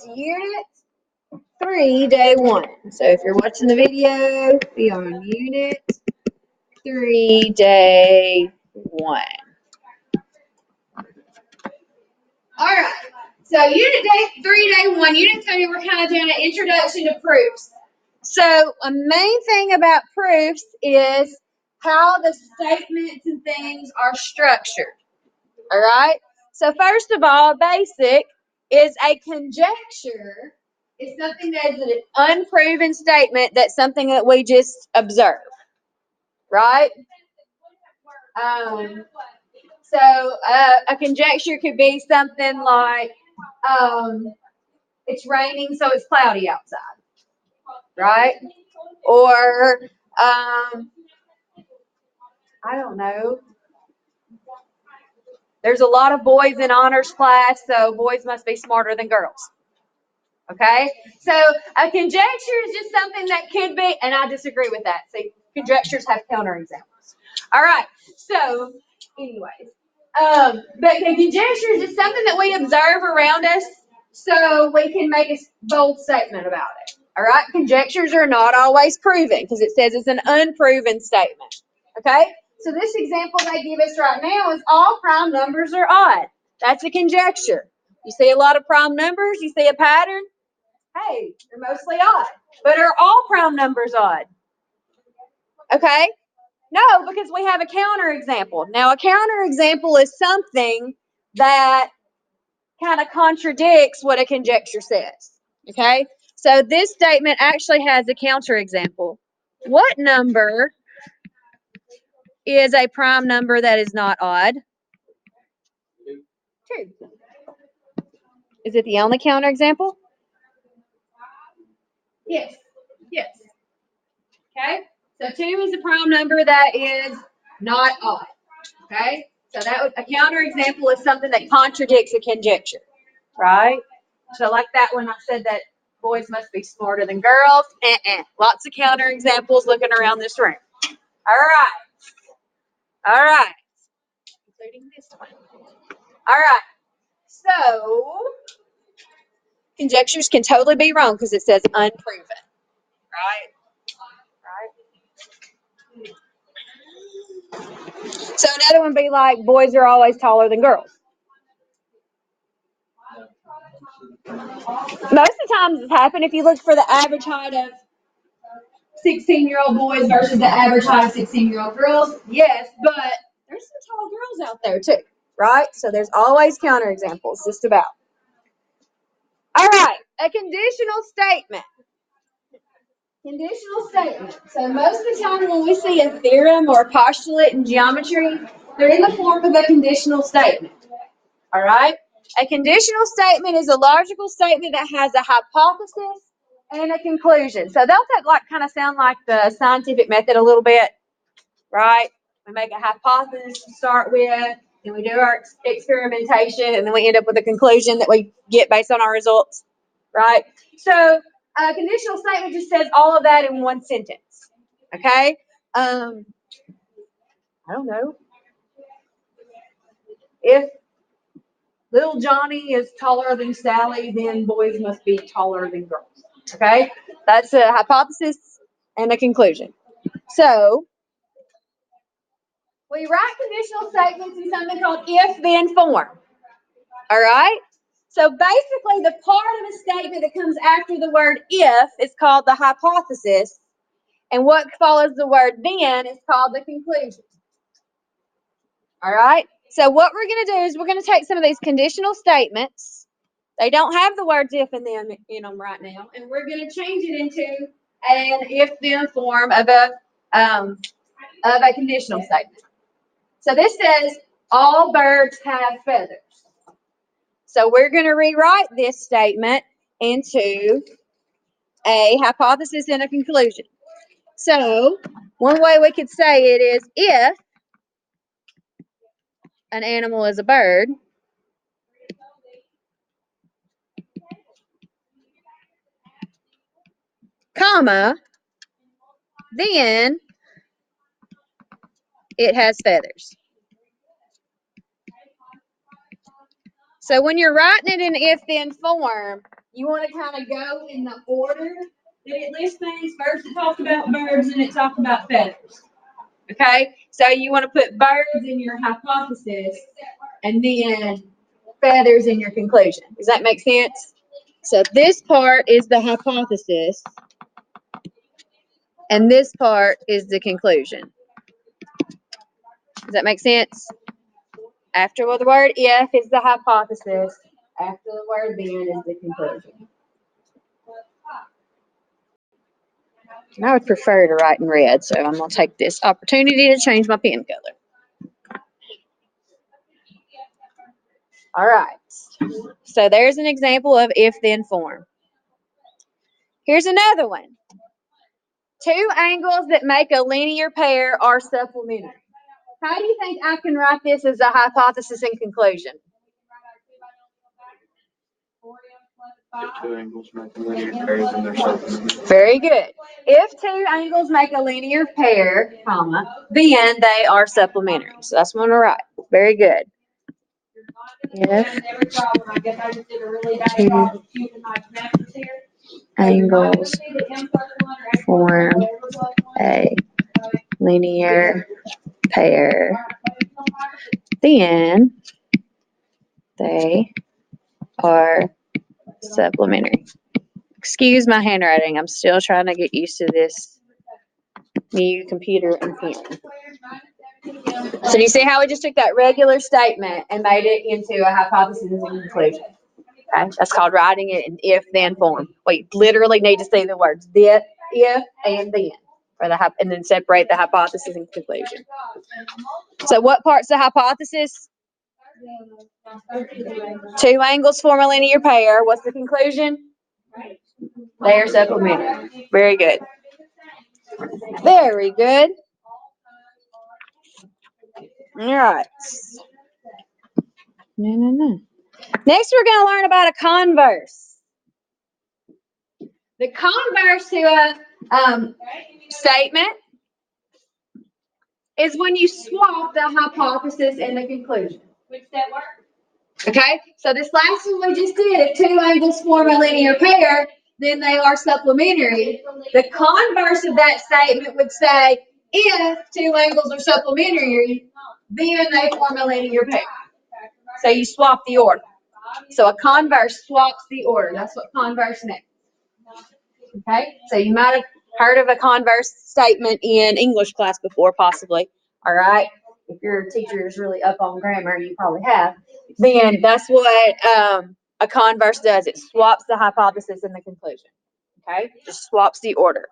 Unit 3, Day 1. So if you're watching the video, be on Unit 3, Day 1. Alright, so Unit 3, Day 1, Unit 3, we're kind of doing an introduction to proofs. So a main thing about proofs is how the statements and things are structured. Alright, so first of all, basic is a conjecture. It's something that is an unproven statement, that's something that we just observe, right? So a conjecture could be something like, it's raining, so it's cloudy outside, right? Or, I don't know. There's a lot of boys in honors class, so boys must be smarter than girls. Okay? So a conjecture is just something that could be, and I disagree with that. See, conjectures have counterexamples. All right. So, anyways, but a conjecture is just something that we observe around us, so we can make a bold statement about it. All right? Conjectures are not always proven because it says it's an unproven statement. Okay? So this example they give us right now is all prime numbers are odd. That's a conjecture. You see a lot of prime numbers, you see a pattern. Hey, they're mostly odd. But are all prime numbers odd? Okay? No, because we have a counterexample. Now, a counterexample is something that kind of contradicts what a conjecture says. Okay? So this statement actually has a counterexample. What number is a prime number that is not odd? 2. Is it the only counterexample? Yes. Yes. Okay? So 2 is a prime number that is not odd. Okay? So that a counterexample is something that contradicts a conjecture. Right? So like that when I said that boys must be smarter than girls. Lots of counterexamples looking around this room. All right. All right. Including this one. All right. So conjectures can totally be wrong because it says unproven. Right? So another one would be like, boys are always taller than girls. Most of the times it's happened if you look for the average height of 16-year-old boys versus the average height of 16-year-old girls. Yes, but there's some tall girls out there too, right? So there's always counterexamples, just about. All right, a conditional statement. Conditional statement. So most of the time when we see a theorem or a postulate in geometry, they're in the form of a conditional statement. All right? A conditional statement is a logical statement that has a hypothesis and a conclusion. So they'll like kind of sound like the scientific method a little bit, right? We make a hypothesis to start with, then we do our experimentation, and then we end up with a conclusion that we get based on our results, right? So a conditional statement just says all of that in one sentence, okay? I don't know. If little Johnny is taller than Sally, then boys must be taller than girls. Okay? That's a hypothesis and a conclusion. So, we write conditional statements in something called if-then form. All right? So, basically, the part of a statement that comes after the word if is called the hypothesis, and what follows the word then is called the conclusion. All right? So, what we're going to do is we're going to take some of these conditional statements. They don't have the words if and then in them right now, and we're going to change it into an if-then form of a conditional statement. So this says all birds have feathers. So we're going to rewrite this statement into a hypothesis and a conclusion. So one way we could say it is if an animal is a bird, comma, then it has feathers. So when you're writing it in if-then form, You want to kind of go in the order that it lists things. First, it talked about birds, and it talked about feathers. Okay, so you want to put birds in your hypothesis, and then feathers in your conclusion. Does that make sense? So this part is the hypothesis, and this part is the conclusion. Does that make sense? After the word if is the hypothesis, after the word then is the conclusion. And I would prefer to write in red, so I'm going to take this opportunity to change my pen color. All right. So there's an example of if-then form. Here's another one. Two angles that make a linear pair are supplementary. How do you think I can write this as a hypothesis and conclusion? If two angles make a linear pair, then they're supplementary. Very good. If two angles make a linear pair, comma, then they are supplementary. So that's what I'm going to write. Very good. If two angles form a linear pair, then they are supplementary. Excuse my handwriting. I'm still trying to get used to this new computer and pen. So you see how we just took that regular statement and made it into a hypothesis and conclusion? Okay, that's called writing it in if-then form. We literally need to see the words if, and then, and then separate the hypothesis and conclusion. So what part's the hypothesis? Two angles form a linear pair. What's the conclusion? They are supplementary. Very good. Very good. All right. Next, we're going to learn about a converse. The converse to a statement is when you swap the hypothesis and the conclusion. Which that work? Okay, so this last one we just did, if two angles form a linear pair, then they are supplementary. The converse of that statement would say, if two angles are supplementary, then they form a linear pair. So you swap the order. So a converse swaps the order. That's what converse means. Okay, so you might have heard of a converse statement in English class before, possibly. All right, if your teacher is really up on grammar, you probably have. Then that's what a converse does. It swaps the hypothesis and the conclusion. Okay, just swaps the order.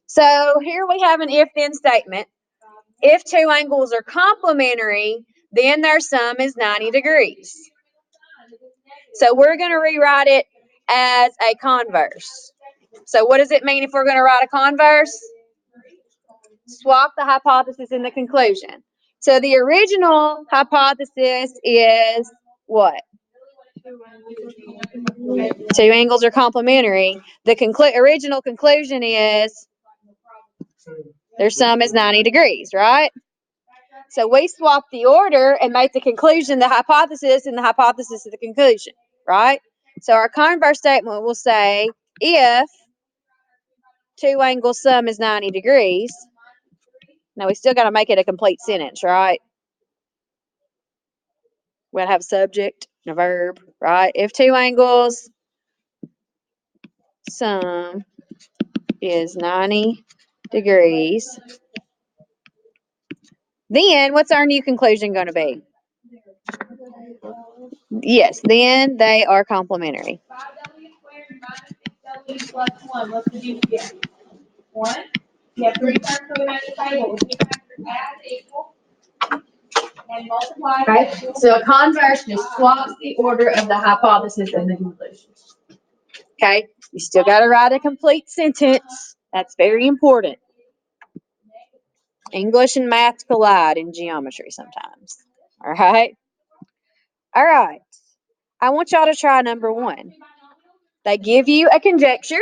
So here we have an if-then statement. If two angles are complementary, then their sum is 90 degrees. So we're going to rewrite it as a converse. So what does it mean if we're going to write a converse? Swap the hypothesis and the conclusion. So the original hypothesis is what? Two angles are complementary. The original conclusion is their sum is 90 degrees, right? So we swap the order and make the conclusion the hypothesis and the hypothesis the conclusion, right? So our converse statement will say, if two angles sum is 90 degrees, now we still got to make it a complete sentence, right? We're going to have a subject and a verb, right? If two angles sum is 90 degrees, then what's our new conclusion going to be? Yes, then they are complementary. 5w squared minus 6w plus 1. What's the GCF? 1. You have 3 terms coming out of the table. We add equal and multiply. Okay, so a converse just swaps the order of the hypothesis and the conclusion. Okay, you still got to write a complete sentence. That's very important. English and math collide in geometry sometimes. All right. All right. I want y'all to try number 1. They give you a conjecture.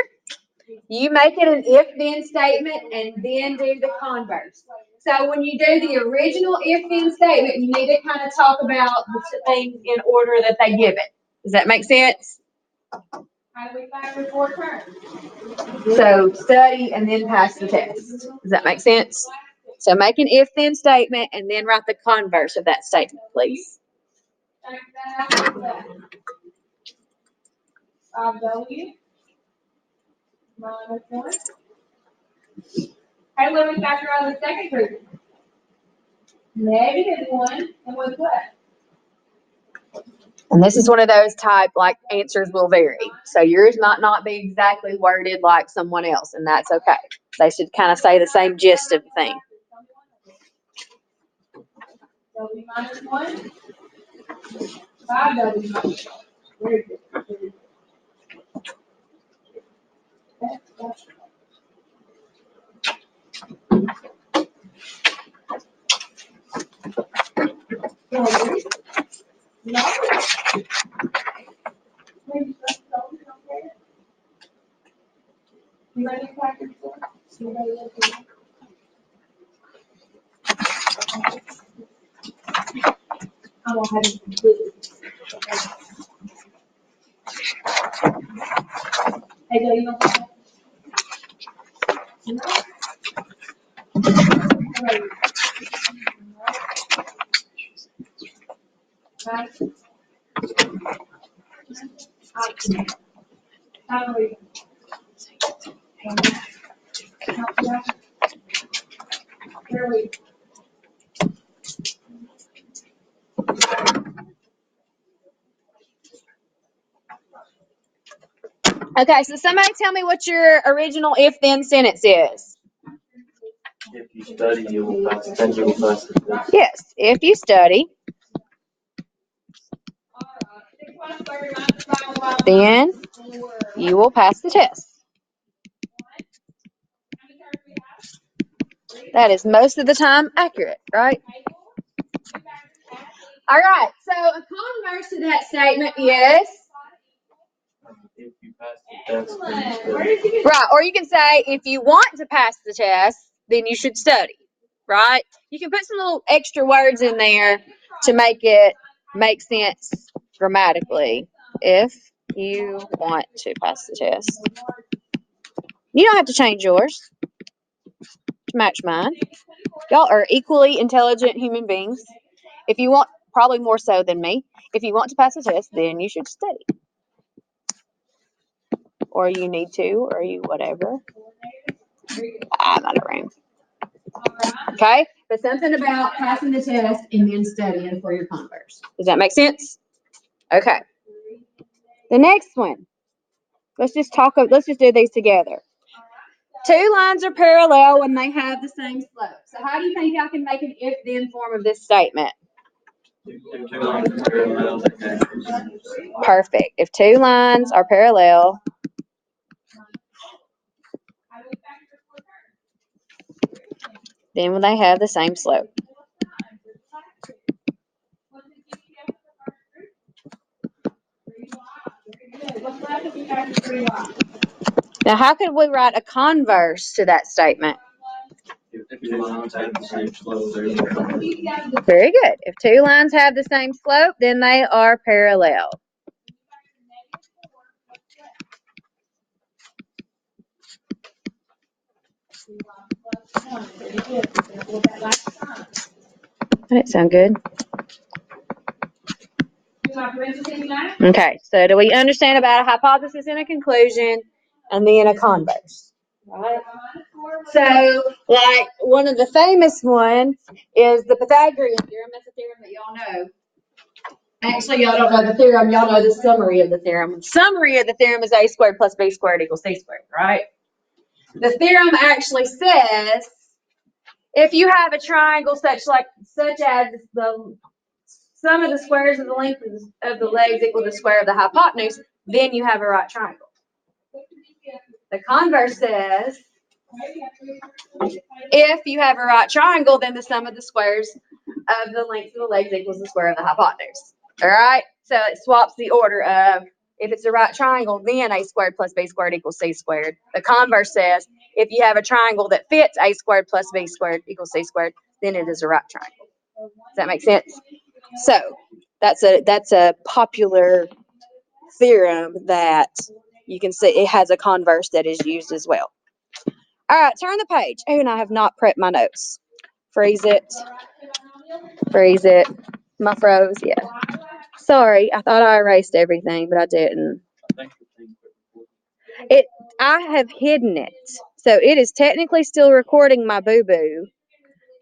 You make it an if-then statement and then do the converse. So when you do the original if-then statement, you need to kind of talk about the things in order that they give it. Does that make sense? How do we find report term? So study and then pass the test. Does that make sense? So make an if-then statement and then write the converse of that statement, please. Check that out. What's that? W minus 1. How do we factor out the second group? -1 and with what? And this is one of those type, like, answers will vary. So yours might not be exactly worded like someone else, and that's okay. They should kind of say the same gist of the thing. W minus 1. 5 W minus 1. Very good. Very good. That's no. Maybe just don't care. You ready to practice for? You ready to I'm gonna have you complete it. Hey, Joe, you know what? No. Right. Right. How are you? Where are we? Okay, so somebody tell me what your original if-then sentence is. If you study, you will pass, then you will pass the test. Yes, if you study, then you will pass the test. That is most of the time accurate, right? All right, so a converse to that statement is, If you pass the test, then you study. right, or you can say, if you want to pass the test, then you should study, right? You can put some little extra words in there to make it make sense grammatically. If you want to pass the test. You don't have to change yours to match mine. Y'all are equally intelligent human beings. If you want, probably more so than me, if you want to pass the test, then you should study. Or you need to, or you whatever. I'm out of room. Okay? But something about passing the test and then studying for your converse. Does that make sense? Okay. The next one. Let's just do these together. Two lines are parallel when they have the same slope. So how do you think I can make an if-then form of this statement? If two lines are parallel, then Perfect. If two lines are parallel, then when they have the same slope. Now, how could we write a converse to that statement? if two lines have the same slope, they're parallel. Very good. If two lines have the same slope, then they are parallel. That sound good. Okay, so do we understand about a hypothesis and a conclusion and then a converse? Right? So, like, one of the famous ones is the Pythagorean theorem. That's a theorem that y'all know. Actually, y'all don't know the theorem. Y'all know the summary of the theorem. The summary of the theorem is a squared plus b squared equals c squared, right? The theorem actually says if you have a triangle such as the sum of the squares of the length of the legs equal the square of the hypotenuse, then you have a right triangle. The converse says if you have a right triangle, then the sum of the squares of the length of the legs equals the square of the hypotenuse. All right? So it swaps the order of if it's a right triangle, then a squared plus b squared equals c squared. The converse says if you have a triangle that fits a squared plus b squared equals c squared, then it is a right triangle. Does that make sense? So that's a popular theorem that you can see it has a converse that is used as well. All right, turn the page. Oh, and I have not prepped my notes. Freeze it. Freeze it. My froze, yeah. Sorry, I thought I erased everything, but I didn't. I think the thing quit recording. I have hidden it. So it is technically still recording my boo-boo.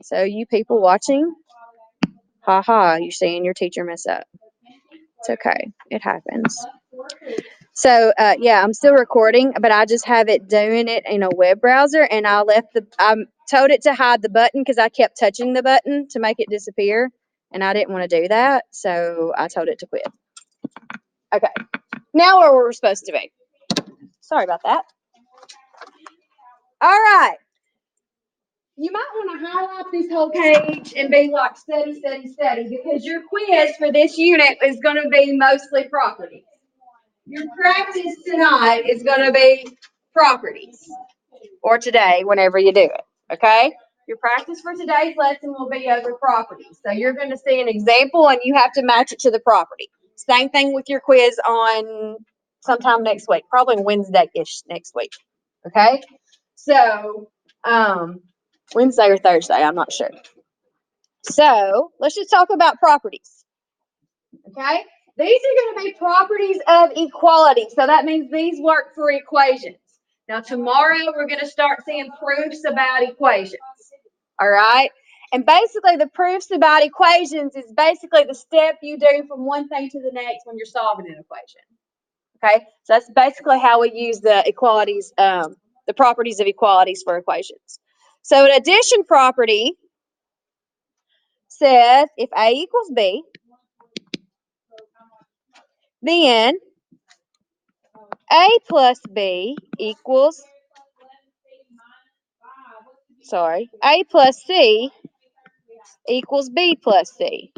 So you people watching, you're seeing your teacher mess up. It's okay. It happens. So, yeah, I'm still recording, but I just have it doing it in a web browser, and I told it to hide the button because I kept touching the button to make it disappear, and I didn't want to do that, so I told it to quit. Okay, now where we're supposed to be. Sorry about that. All right. You might want to highlight this whole page and be like, study, study, study, because your quiz for this unit is going to be mostly properties. Your practice tonight is going to be properties, or today, whenever you do it, okay? Your practice for today's lesson will be over properties. So you're going to see an example, and you have to match it to the property. Same thing with your quiz on sometime next week, probably Wednesday-ish next week, okay? So, Wednesday or Thursday, I'm not sure. So let's just talk about properties, okay? These are going to be properties of equality. So that means these work for equations. Now tomorrow we're going to start seeing proofs about equations, all right? And basically the proofs about equations is basically the step you do from one thing to the next when you're solving an equation, okay? So that's basically how we use the equalities, the properties of equalities for equations. So an addition property says if A equals B, then A plus B equals, A plus C equals B plus C.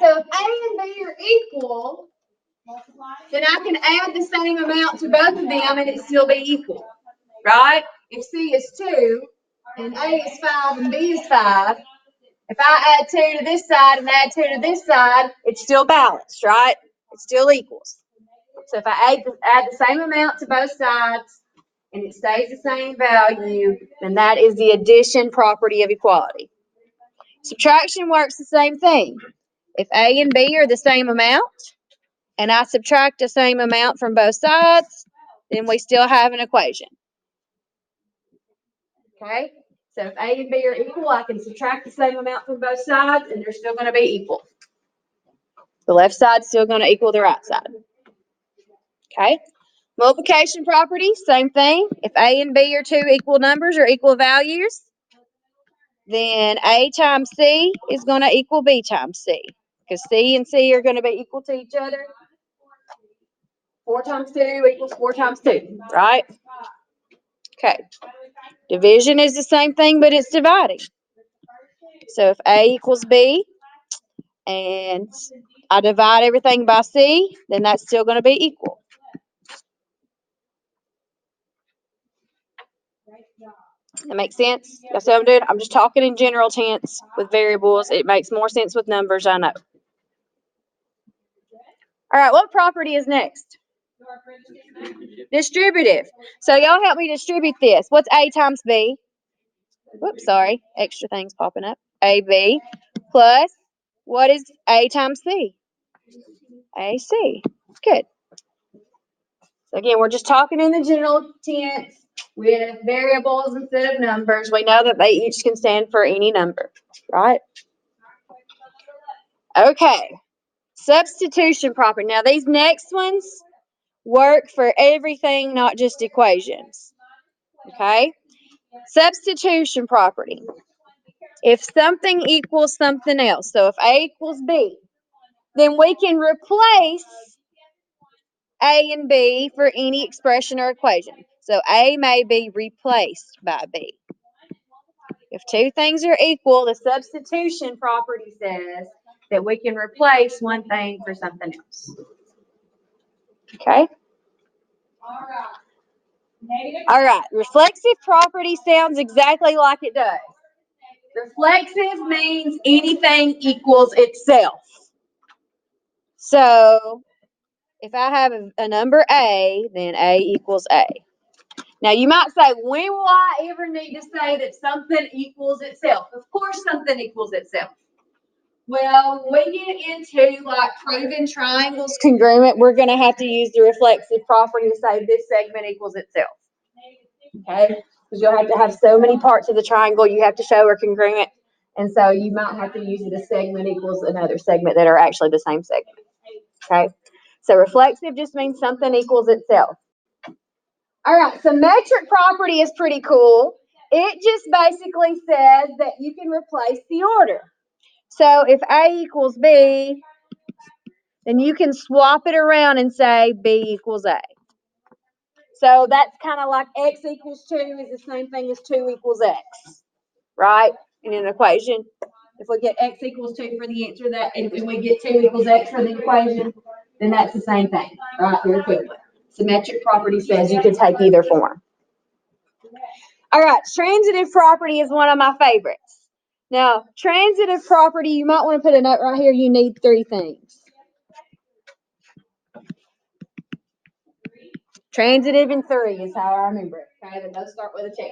So if A and B are equal, then I can add the same amount to both of them and it still be equal, right? If C is 2 and A is 5 and B is 5, if I add 2 to this side and add 2 to this side, it's still balanced, right? It still equals. So if I add the same amount to both sides and it stays the same value, then that is the addition property of equality. Subtraction works the same thing. If A and B are the same amount and I subtract the same amount from both sides, then we still have an equation. Okay? So if A and B are equal, I can subtract the same amount from both sides and they're still going to be equal. The left side's still going to equal the right side. Okay? Multiplication property, same thing. If A and B are two equal numbers or equal values, then A times C is going to equal B times C. Because C and C are going to be equal to each other. 4 times 2 equals 4 times 2, right? Okay. Division is the same thing, but it's dividing. So if A equals B, and I divide everything by C, then that's still going to be equal. That makes sense? That's what I'm doing. I'm just talking in general tense with variables. It makes more sense with numbers, I know. All right, what property is next? Distributive. So y'all help me distribute this. What's A times B? Whoops, sorry. Extra things popping up. AB plus, what is A times C? AC. Good. So again, we're just talking in the general tense with variables instead of numbers. We know that they each can stand for any number, right? Okay. Substitution property. Now these next ones work for everything, not just equations. Okay? Substitution property. If something equals something else, so if A equals B, then we can replace A and B for any expression or equation. So A may be replaced by B. If two things are equal, the substitution property says that we can replace one thing for something else. Okay? All right. Reflexive property sounds exactly like it does. Reflexive means anything equals itself. So if I have a number A, then A equals A. Now you might say, when will I ever need to say that something equals itself? Of course something equals itself. Well, when we get into like proving triangles congruent, we're going to have to use the reflexive property to say this segment equals itself. Okay? Because you'll have to have so many parts of the triangle you have to show are congruent. And so you might have to use it a segment equals another segment that are actually the same segment. Okay? So reflexive just means something equals itself. All right, so metric property is pretty cool. It just basically says that you can replace the order. So if A equals B, then you can swap it around and say B equals A. So that's kind of like X equals 2 is the same thing as 2 equals X, right? In an equation. If we get X equals 2 for the answer that, and we get 2 equals X for the equation, then that's the same thing, right? They're equivalent. Symmetric property says you can take either form. All right, transitive property is one of my favorites. Now, transitive property, you might want to put a note right here. You need 3 things. Transitive and 3 is how I remember it. Okay, the notes start with a check.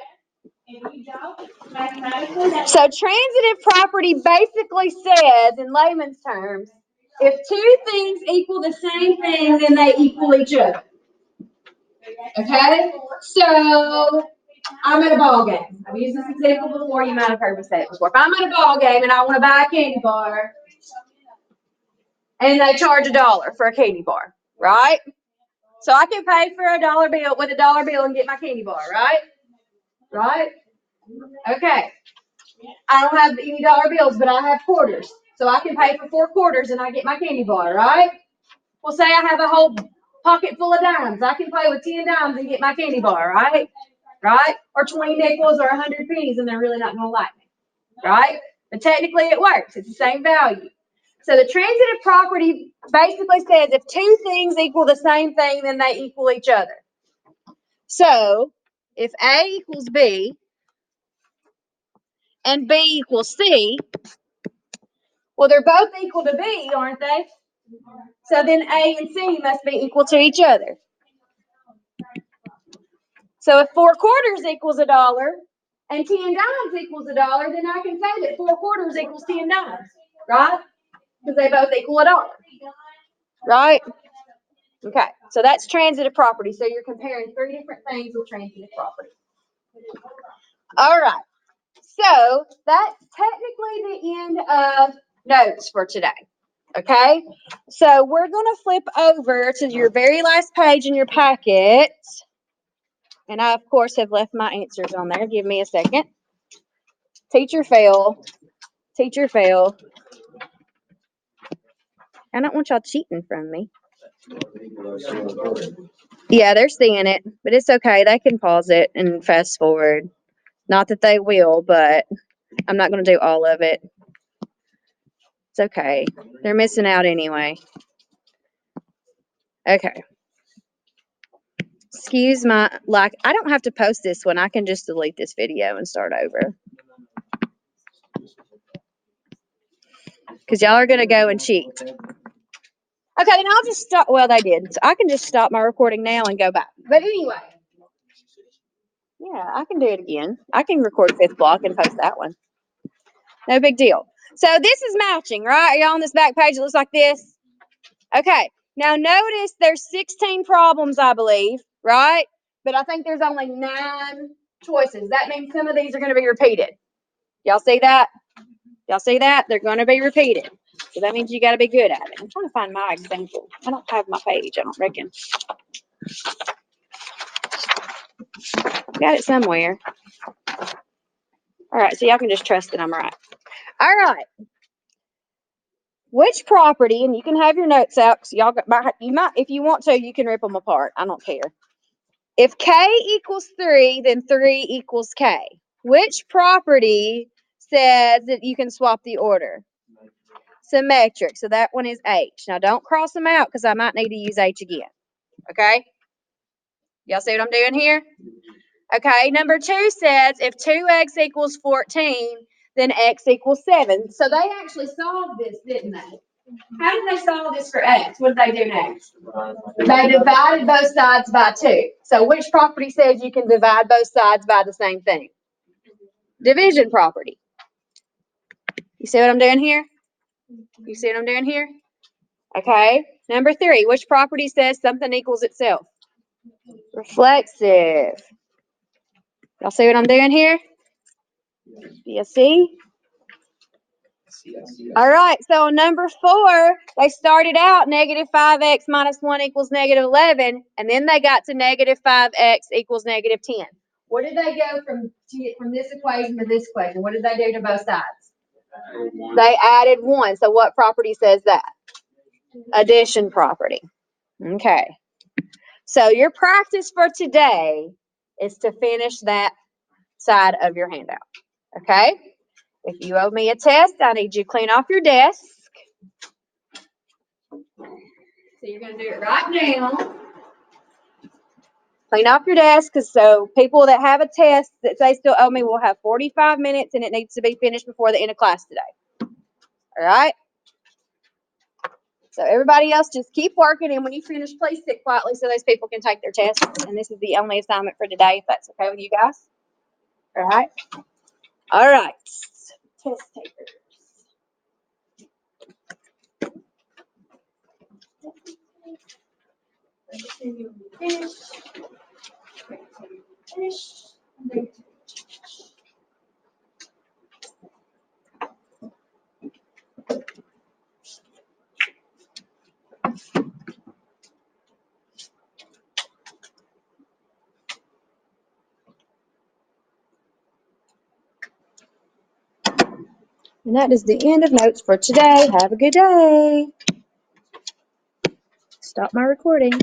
So transitive property basically says, in layman's terms, if 2 things equal the same thing, then they equal each other. Okay? So I'm at a ball game. I've used this example before. You might have heard me say it before. If I'm at a ball game and I want to buy a candy bar, and they charge $1 for a candy bar, right? So I can pay for a dollar bill with a dollar bill and get my candy bar, right? Right? Okay. I don't have any dollar bills, but I have quarters. So I can pay for 4 quarters and I get my candy bar, right? Well, say I have a whole pocket full of dimes. I can play with 10 dimes and get my candy bar, right? Right? Or 20 nickels or 100 pennies and they're really not going to like me, right? But technically it works. It's the same value. So the transitive property basically says if 2 things equal the same thing, then they equal each other. So if A equals B and B equals C, well, they're both equal to B, aren't they? So then A and C must be equal to each other. So if 4 quarters equals $1 and 10 dimes equals $1, then I can say that 4 quarters equals 10 dimes, right? Because they both equal $1, right? Okay, so that's transitive property. So you're comparing 3 different things with transitive property. All right, so that's technically the end of notes for today. Okay, so we're going to flip over to your very last page in your packet. And I, of course, have left my answers on there. Give me a second. Teacher fail. Teacher fail. I don't want y'all cheating from me. Yeah, they're seeing it, but it's okay. They can pause it and fast forward. Not that they will, but I'm not going to do all of it. It's okay. They're missing out anyway. Okay. Excuse my, I don't have to post this one. I can just delete this video and start over. Because y'all are going to go and cheat. Okay, then I'll just stop. Well, they did. So I can just stop my recording now and go back. But anyway. Yeah, I can do it again. I can record 5th block and post that one. No big deal. So this is matching, right? Are y'all on this back page? It looks like this. Okay. Now notice there's 16 problems, I believe, right? But I think there's only 9 choices. That means some of these are going to be repeated. Y'all see that? Y'all see that? They're going to be repeated. So that means you got to be good at it. I'm trying to find my example. I don't have my page, I don't reckon. Got it somewhere. All right, so y'all can just trust that I'm right. All right. Which property, and you can have your notes out, because y'all might, if you want to, you can rip them apart. I don't care. If K equals 3, then 3 equals K. Which property says that you can swap the order? Symmetric. So that one is H. Now don't cross them out because I might need to use H again. Okay? Y'all see what I'm doing here? Okay, number 2 says if 2x equals 14, then x equals 7. So they actually solved this, didn't they? How did they solve this for X? What did they do next? Divided by They divided both sides by 2. So which property says you can divide both sides by the same thing? Division property. You see what I'm doing here? You see what I'm doing here? Okay. Number 3, which property says something equals itself? Reflexive. Y'all see what I'm doing here? Do you see? All right, so number 4, they started out negative 5x minus 1 equals negative 11, and then they got to negative 5x equals negative 10. What did they go from this equation to this equation? What did they do to both sides? They added 1. So what property says that? Addition property. Okay. So your practice for today is to finish that side of your handout. Okay? If you owe me a test, I need you to clean off your desk. So you're going to do it right now. Clean off your desk, because so people that have a test that they still owe me will have 45 minutes, and it needs to be finished before the end of class today. All right? So everybody else just keep working, and when you finish, please sit quietly so those people can take their tests. And this is the only assignment for today, if that's okay with you guys. All right? All right. Test takers. And that is the end of notes for today. Have a good day. Stop my recording.